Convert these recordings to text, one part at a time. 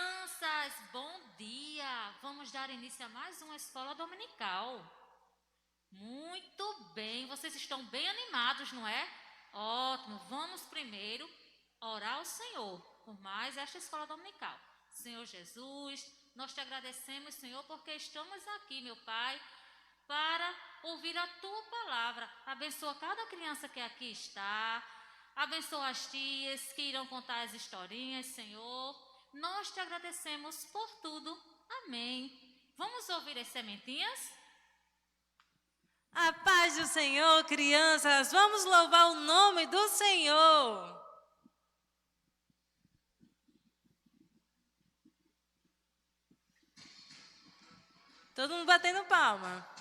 Crianças, bom dia! Vamos dar início a mais uma escola dominical. Muito bem, vocês estão bem animados, não é? Ótimo, vamos primeiro orar ao Senhor por mais esta escola dominical. Senhor Jesus, nós te agradecemos, Senhor, porque estamos aqui, meu Pai, para ouvir a tua palavra. Abençoa cada criança que aqui está. Abençoa as tias que irão contar as historinhas, Senhor. Nós te agradecemos por tudo. Amém. Vamos ouvir as sementinhas? A paz do Senhor, crianças, vamos louvar o nome do Senhor. Todo mundo batendo palma.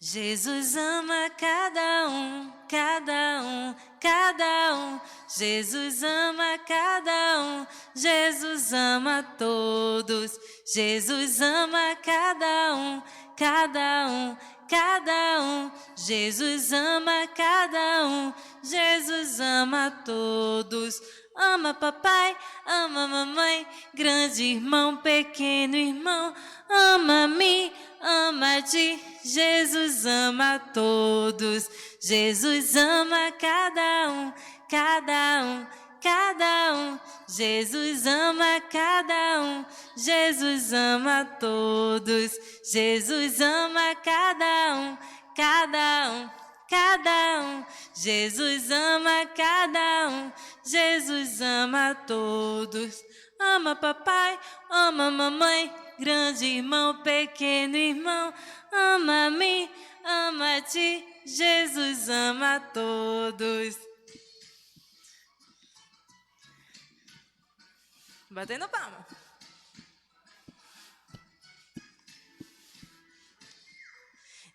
Jesus ama cada um, cada um, cada um. Jesus ama cada um, Jesus ama todos. Jesus ama cada um, cada um, cada um. Jesus ama cada um, Jesus ama todos. Ama papai, ama mamãe, grande irmão, pequeno irmão. Ama-me, ama-te, Jesus ama todos. Jesus ama cada um, cada um, cada um. Jesus ama cada um, Jesus ama todos. Jesus ama cada um, cada um, cada um. Jesus ama cada um, Jesus ama todos. Ama papai, ama mamãe, grande irmão, pequeno irmão. Ama-me, ama-te, Jesus ama todos. Batendo palma.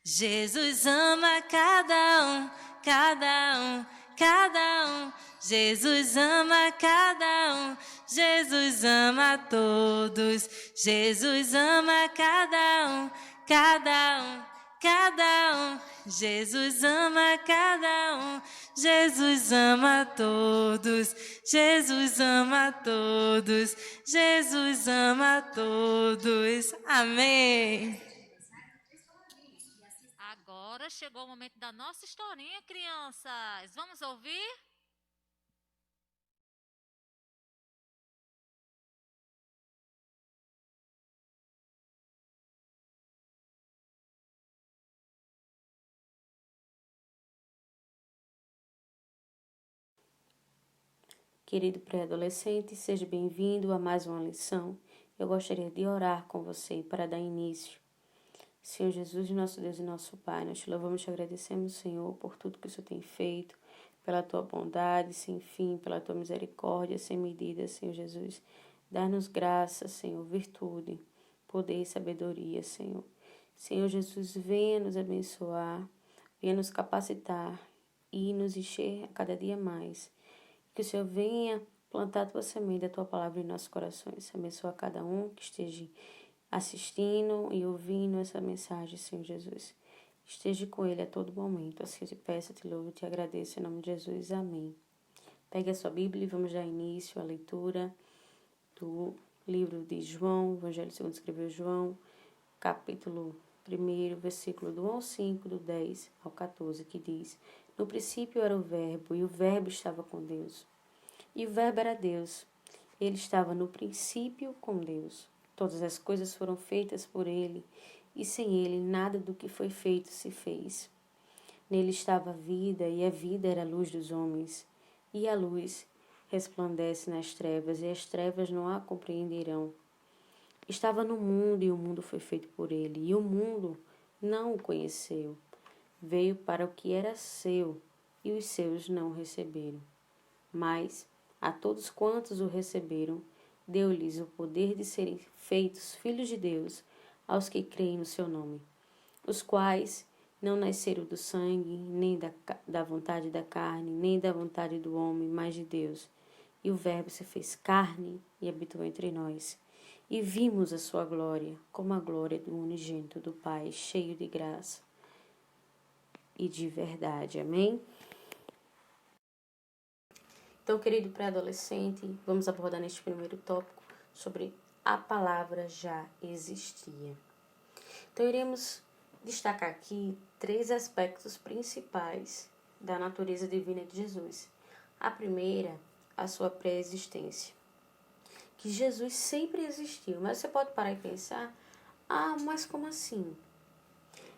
Jesus ama cada um, cada um, cada um. Jesus ama cada um, Jesus ama todos. Jesus ama cada um, cada um, cada um. Jesus ama cada um, Jesus ama todos. Jesus ama todos. Jesus ama todos. Amém. Agora chegou o momento da nossa historinha, crianças. Vamos ouvir? Querido pré-adolescente, seja bem-vindo a mais uma lição. Eu gostaria de orar com você para dar início. Senhor Jesus, nosso Deus e nosso Pai, nós te louvamos e te agradecemos, Senhor, por tudo que o Senhor tem feito, pela tua bondade sem fim, pela tua misericórdia sem medida, Senhor Jesus. Dá-nos graça, Senhor, virtude, poder e sabedoria, Senhor. Senhor Jesus, venha nos abençoar, venha nos capacitar e nos encher a cada dia mais. Que o Senhor venha plantar a tua semente, a tua palavra em nossos corações. Abençoa cada um que esteja assistindo e ouvindo essa mensagem, Senhor Jesus. Esteja com ele a todo momento. Assim eu te peço, te louvo e te agradeço em nome de Jesus. Amém. Pegue a sua Bíblia e vamos dar início à leitura do livro de João, Evangelho segundo escreveu João, capítulo 1, versículo do 1 ao 5, do 10 ao 14, que diz: No princípio era o Verbo, e o Verbo estava com Deus. E o Verbo era Deus. Ele estava no princípio com Deus. Todas as coisas foram feitas por ele, e sem ele nada do que foi feito se fez. Nele estava a vida, e a vida era a luz dos homens. E a luz resplandece nas trevas, e as trevas não a compreenderão. Estava no mundo, e o mundo foi feito por ele, e o mundo não o conheceu. Veio para o que era seu, e os seus não o receberam. Mas a todos quantos o receberam, deu-lhes o poder de serem feitos filhos de Deus, aos que creem no seu nome, os quais não nasceram do sangue, nem da vontade da carne, nem da vontade do homem, mas de Deus. E o Verbo se fez carne e habitou entre nós. E vimos a sua glória, como a glória do unigênito do Pai, cheio de graça e de verdade. Amém? Então, querido pré-adolescente, vamos abordar neste primeiro tópico sobre a palavra já existia. Então, iremos destacar aqui 3 aspectos principais da natureza divina de Jesus. A primeira, a sua pré-existência. Que Jesus sempre existiu. Mas você pode parar e pensar, mas como assim?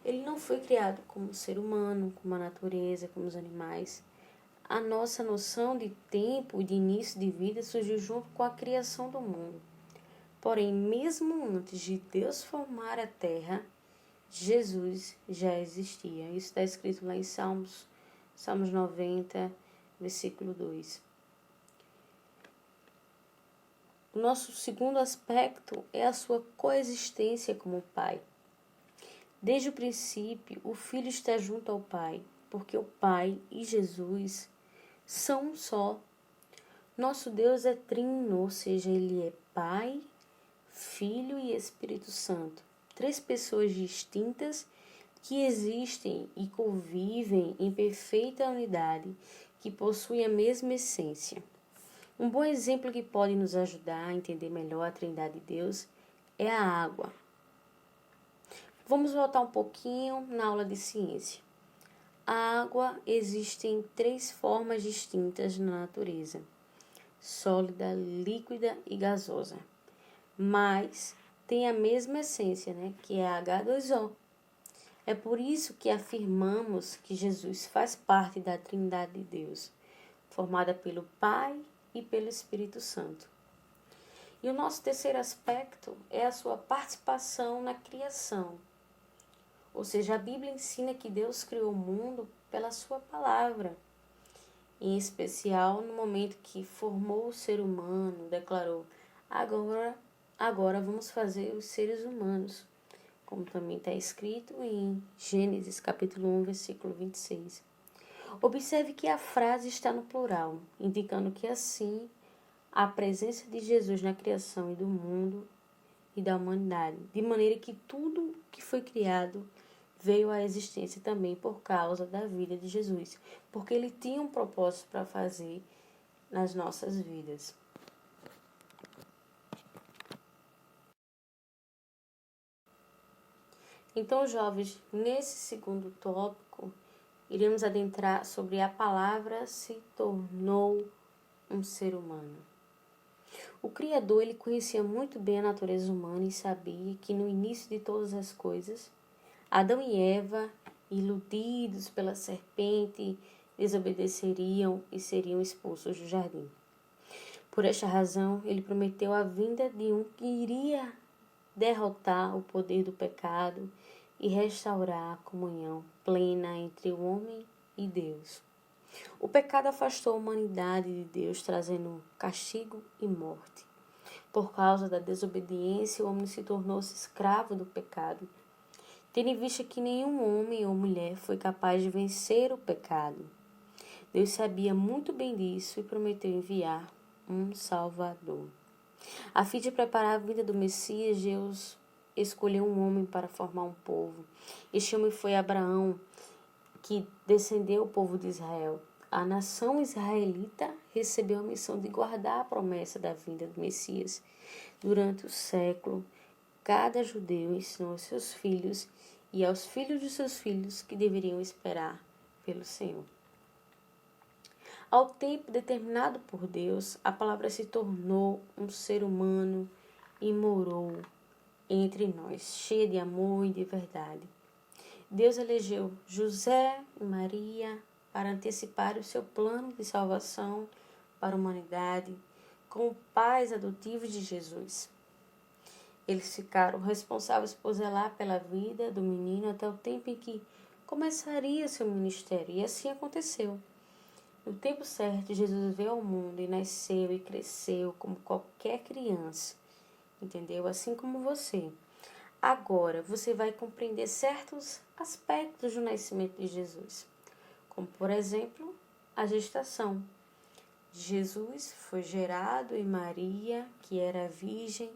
Ele não foi criado como ser humano, como a natureza, como os animais. A nossa noção de tempo e de início de vida surgiu junto com a criação do mundo. Porém, mesmo antes de Deus formar a terra, Jesus já existia. Isso está escrito lá em Salmos 90, versículo 2. O nosso segundo aspecto é a sua coexistência como Pai. Desde o princípio, o Filho está junto ao Pai, porque o Pai e Jesus são um só. Nosso Deus é trino, ou seja, Ele é Pai, Filho e Espírito Santo. 3 pessoas distintas que existem e convivem em perfeita unidade, que possuem a mesma essência. Um bom exemplo que pode nos ajudar a entender melhor a Trindade de Deus é a água. Vamos voltar um pouquinho na aula de ciência. A água existe em 3 formas distintas na natureza: sólida, líquida e gasosa. Mas tem a mesma essência, que é H2O. É por isso que afirmamos que Jesus faz parte da Trindade de Deus, formada pelo Pai e pelo Espírito Santo. E o nosso terceiro aspecto é a sua participação na criação. Ou seja, a Bíblia ensina que Deus criou o mundo pela sua palavra. Em especial, no momento que formou o ser humano, declarou: agora vamos fazer os seres humanos, como também está escrito em Gênesis capítulo 1, versículo 26. Observe que a frase está no plural, indicando que assim a presença de Jesus na criação e do mundo e da humanidade, de maneira que tudo que foi criado veio à existência também por causa da vida de Jesus, porque ele tinha um propósito para fazer nas nossas vidas. Então, jovens, nesse segundo tópico, iremos adentrar sobre a palavra se tornou um ser humano. O Criador, ele conhecia muito bem a natureza humana e sabia que no início de todas as coisas, Adão e Eva, iludidos pela serpente, desobedeceriam e seriam expulsos do jardim. Por esta razão, ele prometeu a vinda de um que iria derrotar o poder do pecado e restaurar a comunhão plena entre o homem e Deus. O pecado afastou a humanidade de Deus, trazendo castigo e morte. Por causa da desobediência, o homem se tornou-se escravo do pecado, tendo em vista que nenhum homem ou mulher foi capaz de vencer o pecado. Deus sabia muito bem disso e prometeu enviar um Salvador. A fim de preparar a vinda do Messias, Deus escolheu um homem para formar um povo. Este homem foi Abraão, que descendeu o povo de Israel. A nação israelita recebeu a missão de guardar a promessa da vinda do Messias. Durante o século, cada judeu ensinou aos seus filhos e aos filhos de seus filhos que deveriam esperar pelo Senhor. Ao tempo determinado por Deus, a palavra se tornou um ser humano e morou entre nós, cheia de amor e de verdade. Deus elegeu José e Maria para antecipar o seu plano de salvação para a humanidade como pais adotivos de Jesus. Eles ficaram responsáveis por zelar pela vida do menino até o tempo em que começaria seu ministério, e assim aconteceu. No tempo certo, Jesus veio ao mundo e nasceu e cresceu como qualquer criança, entendeu? Assim como você. Agora, você vai compreender certos aspectos do nascimento de Jesus, como, por exemplo, a gestação. Jesus foi gerado em Maria, que era virgem,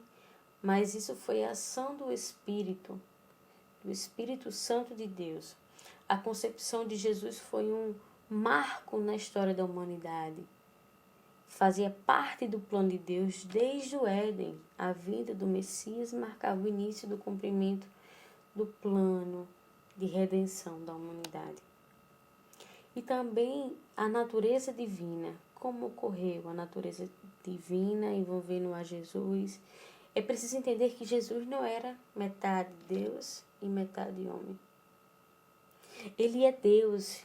mas isso foi a ação do Espírito Santo de Deus. a concepção de Jesus foi um marco na história da humanidade. Fazia parte do plano de Deus desde o Éden. A vinda do Messias marcava o início do cumprimento do plano de redenção da humanidade. E também a natureza divina, como ocorreu a natureza divina envolvendo a Jesus. É preciso entender que Jesus não era metade Deus e metade homem. Ele é Deus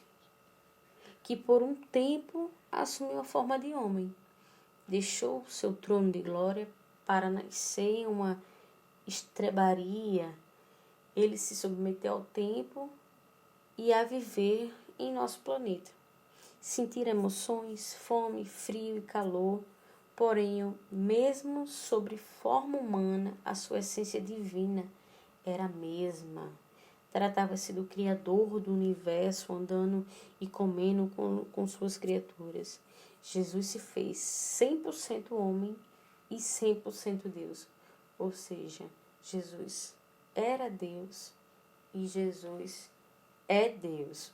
que por um tempo assumiu a forma de homem. Deixou seu trono de glória para nascer em uma estrebaria. Ele se submeteu ao tempo e a viver em nosso planeta. Sentir emoções, fome, frio e calor, porém, mesmo sobre forma humana, a sua essência divina era a mesma. Tratava-se do Criador do universo, andando e comendo com suas criaturas. Jesus se fez 100% homem e 100% Deus. Ou seja, Jesus era Deus e Jesus é Deus.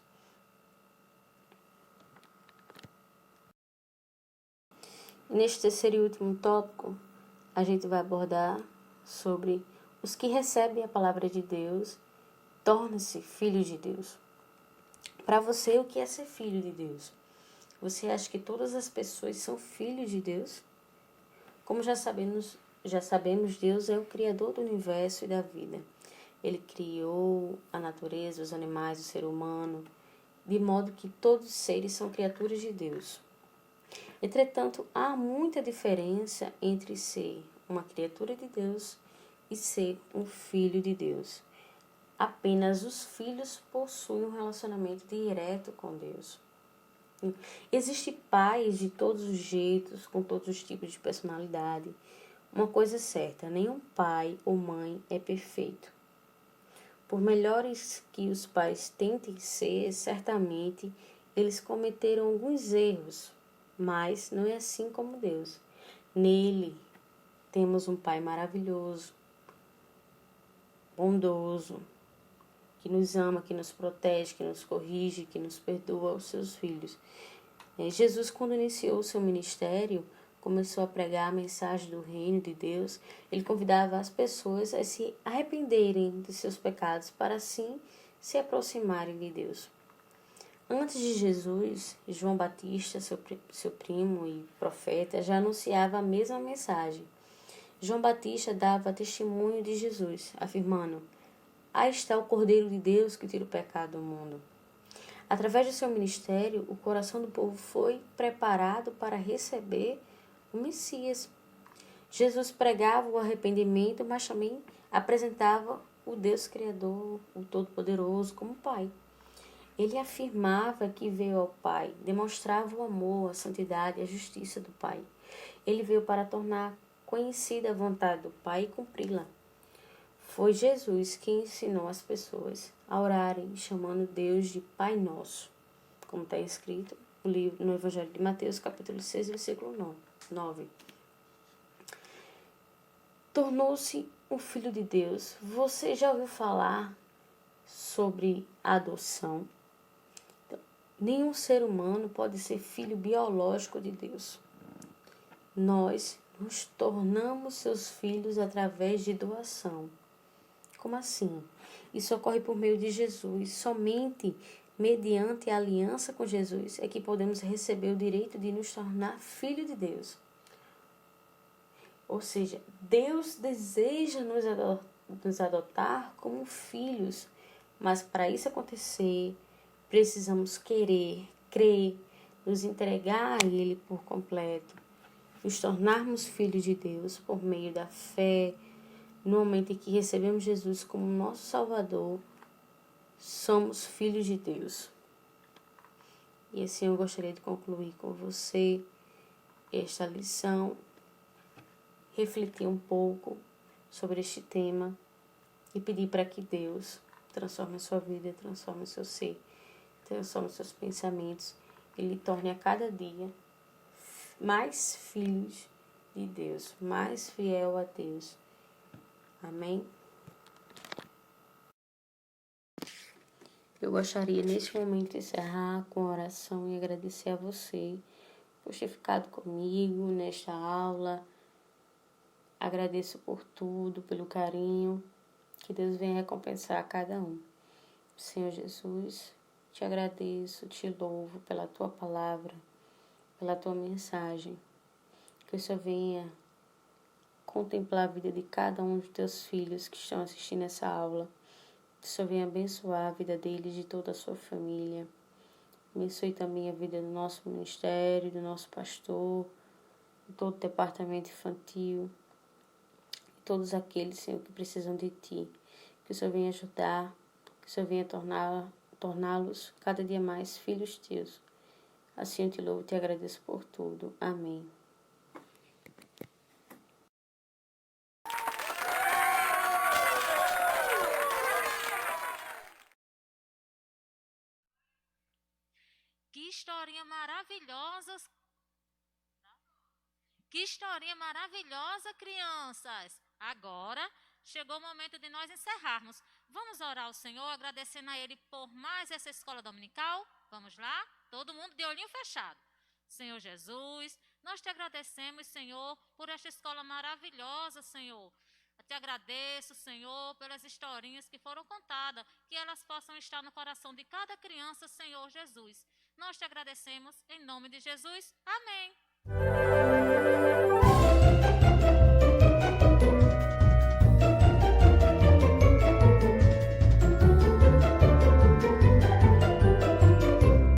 Neste terceiro e último tópico, a gente vai abordar sobre os que recebem a palavra de Deus, tornam-se filhos de Deus. Para você, o que é ser filho de Deus? Você acha que todas as pessoas são filhos de Deus? Como já sabemos, Deus é o Criador do universo e da vida. Ele criou a natureza, os animais, o ser humano, de modo que todos os seres são criaturas de Deus. Entretanto, há muita diferença entre ser uma criatura de Deus e ser um filho de Deus. Apenas os filhos possuem um relacionamento direto com Deus. Existem pais de todos os jeitos, com todos os tipos de personalidade. Uma coisa é certa, nenhum pai ou mãe é perfeito. Por melhores que os pais tentem ser, certamente eles cometeram alguns erros, mas não é assim como Deus. Nele temos um Pai maravilhoso, bondoso, que nos ama, que nos protege, que nos corrige, que nos perdoa os seus filhos. Jesus, quando iniciou o seu ministério, começou a pregar a mensagem do reino de Deus. Ele convidava as pessoas a se arrependerem de seus pecados para assim se aproximarem de Deus. Antes de Jesus, João Batista, seu primo e profeta, já anunciava a mesma mensagem. João Batista dava testemunho de Jesus, afirmando: "Aí está o Cordeiro de Deus que tira o pecado do mundo." Através do seu ministério, o coração do povo foi preparado para receber o Messias. Jesus pregava o arrependimento, mas também apresentava o Deus Criador, o Todo-Poderoso, como Pai. Ele afirmava que veio ao Pai, demonstrava o amor, a santidade e a justiça do Pai. Ele veio para tornar conhecida a vontade do Pai e cumpri-la. Foi Jesus quem ensinou as pessoas a orarem, chamando Deus de Pai Nosso, como está escrito no Evangelho de Mateus, capítulo 6, versículo 9. Tornou-se um filho de Deus. Você já ouviu falar sobre adoção? Nenhum ser humano pode ser filho biológico de Deus. Nós nos tornamos seus filhos através de doação. Como assim? Isso ocorre por meio de Jesus. Somente mediante a aliança com Jesus é que podemos receber o direito de nos tornar filho de Deus. Ou seja, Deus deseja nos adotar como filhos, mas para isso acontecer, precisamos querer, crer, nos entregar a Ele por completo, nos tornarmos filhos de Deus por meio da fé. No momento em que recebemos Jesus como nosso Salvador, somos filhos de Deus. E assim eu gostaria de concluir com você esta lição, refletir um pouco sobre este tema e pedir para que Deus transforme a sua vida, transforme o seu ser, transforme os seus pensamentos e lhe torne a cada dia mais filhos de Deus, mais fiel a Deus. Amém? Eu gostaria neste momento de encerrar com a oração e agradecer a você por ter ficado comigo nesta aula. Agradeço por tudo, pelo carinho. Que Deus venha recompensar a cada um. Senhor Jesus, te agradeço, te louvo pela tua palavra, pela tua mensagem. Que o Senhor venha contemplar a vida de cada um dos teus filhos que estão assistindo essa aula. Que o Senhor venha abençoar a vida deles e de toda a sua família. Abençoe também a vida do nosso ministério, do nosso pastor, de todo o departamento infantil, de todos aqueles, Senhor, que precisam de Ti. Que o Senhor venha ajudar, que o Senhor venha torná-los cada dia mais filhos Teus. Assim eu te louvo e te agradeço por tudo. Amém. Que historinha maravilhosa! Que historinha maravilhosa, crianças! Agora chegou o momento de nós encerrarmos. Vamos orar ao Senhor, agradecendo a Ele por mais essa escola dominical? Vamos lá? Todo mundo de olhinho fechado. Senhor Jesus, nós te agradecemos, Senhor, por esta escola maravilhosa, Senhor. Eu te agradeço, Senhor, pelas historinhas que foram contadas, que elas possam estar no coração de cada criança, Senhor Jesus. Nós te agradecemos em nome de Jesus. Amém.